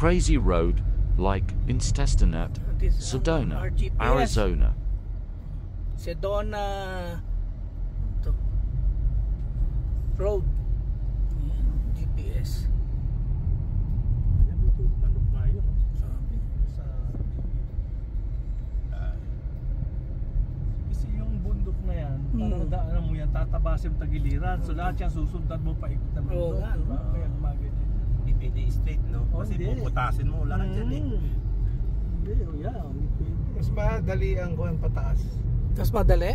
crazy road like in Stestinat, Sedona, Arizona. Sedona ito. Road. Ayan, GPS. Ito, manok nga yun. Sabi sa kasi yung bundok na yan, parang daanan mo yan, tatabasin tagiliran. So lahat yan susundan mo paikot ng bundok. Oo nga, no? Kaya gumaganyan. Hindi pwede straight, no? Oh, Kasi hindi. puputasin mo lahat yan eh. Hindi, yeah, hindi pwede. Mas madali ang kuhan pataas. Tapos madali?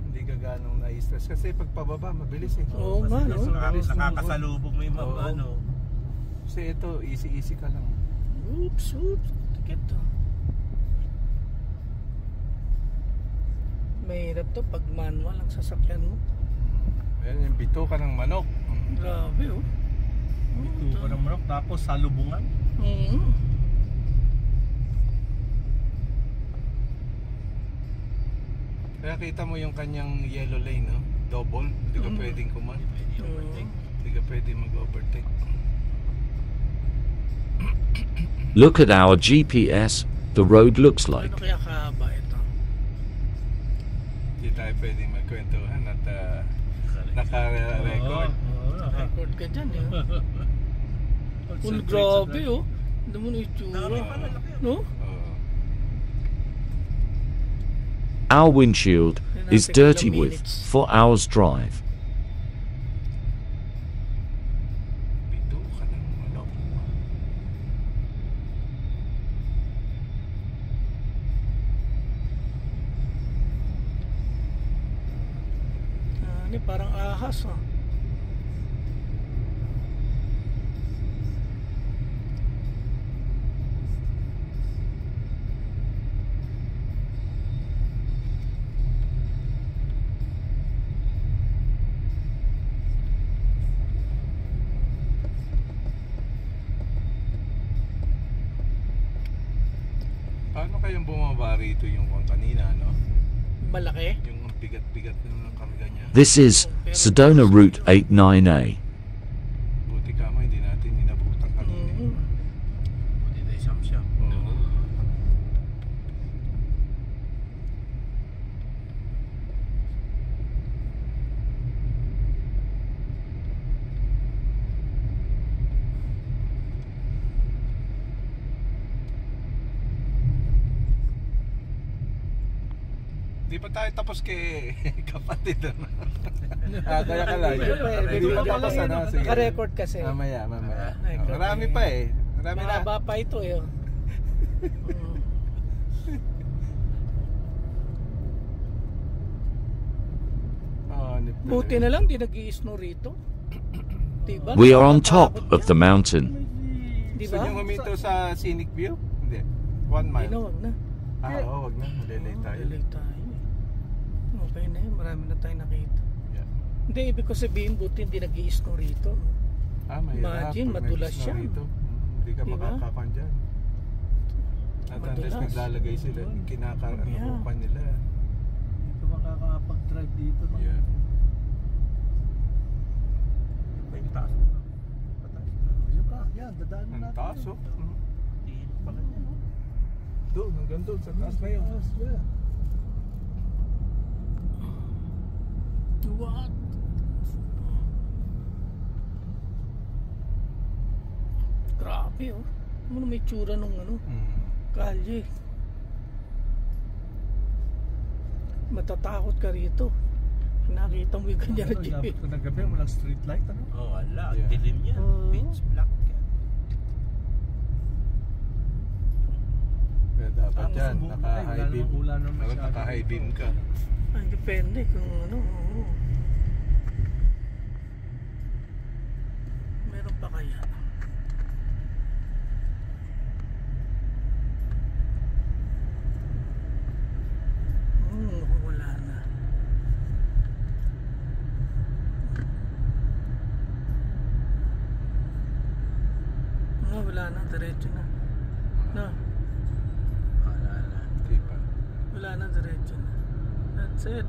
Hindi ka ganong na-stress kasi pag pababa mabilis eh. Oo nga, no? Nakakasalubog mo yung mga ano. Kasi ito easy ka lang. Oops. Tikit to. Mahirap to pag manual ang sasakyan mo. Ayan yung bito ka ng manok. Grabe, oh. Ito pa ng manok, tapos salubungan. Kaya kita mo yung kanyang yellow lane, no? Double, hindi ka pwedeng kuman. Hindi ka pwedeng mag-overtake. Look at our GPS. The road looks like. Ano kaya kahaba ito? Hindi tayo pwedeng magkwentuhan at naka-record. Record ka dyan, eh. Full grabe, oh. Hindi mo na itsura. No? Our windshield is dirty with 4 hours drive. Bito ka ng manok. Ano, parang ahas, oh. Paano kayong bumaba rito yung kanina, no? Malaki? Yung bigat-bigat ng karga niya. This is Sedona Route 89A. Buti ka mo, hindi natin inabutan kanina. Buti na isang siya. Oo. Di pa tayo tapos kay kapatid. Kaya ka lang. Hindi pa tapos ano. Sige. Naka-record kasi. Mamaya. Ay, Marami pa eh. Marami na. Mahaba pa ito, eh. Buti na lang, di nag-i-snow rito. Diba? We are on top of the mountain. Gusto Diba? nyo huminto sa scenic view? Hindi. 1 mile. Hindi na, wag na. Oo, wag na. Malilay tayo. Malilay tayo, eh. Okay na yun, marami na tayo nakita. Yeah. Hindi, ibig ko sabihin, buti hindi nag-i-snow rito. Mahirap. Imagine, Pag madulas may snow siya. rito, hindi ka Diba? makakapan dyan. At unless Madulas. naglalagay sila, kinakapan nila. Hindi ka makakapag-drive dito. No? Yeah. May taas. Yun ka, yan, dadaan Ang natin. taas, oh. Tiin pa ganyan, no? Doon, hanggang doon, sa taas na yun. Yeah. What? Grabe, oh. Ano may tsura nung ano, kalye. Matatakot ka rito. Nakita mo yung ganyan na jeep. Dapat ka ng gabi, walang street light, ano? Oh, wala. Yeah. Dilim yan. Pitch black yan. Kaya dapat Ang yan, subukan naka-high tayo, beam. wala nang Dapat masyado. naka-high beam ka. Ay, depende kung ano. Oo. Meron pa kaya? Wala na. Wala na, diretso na. No, Wala na. Hindi pa. wala na, diretso na. That's it.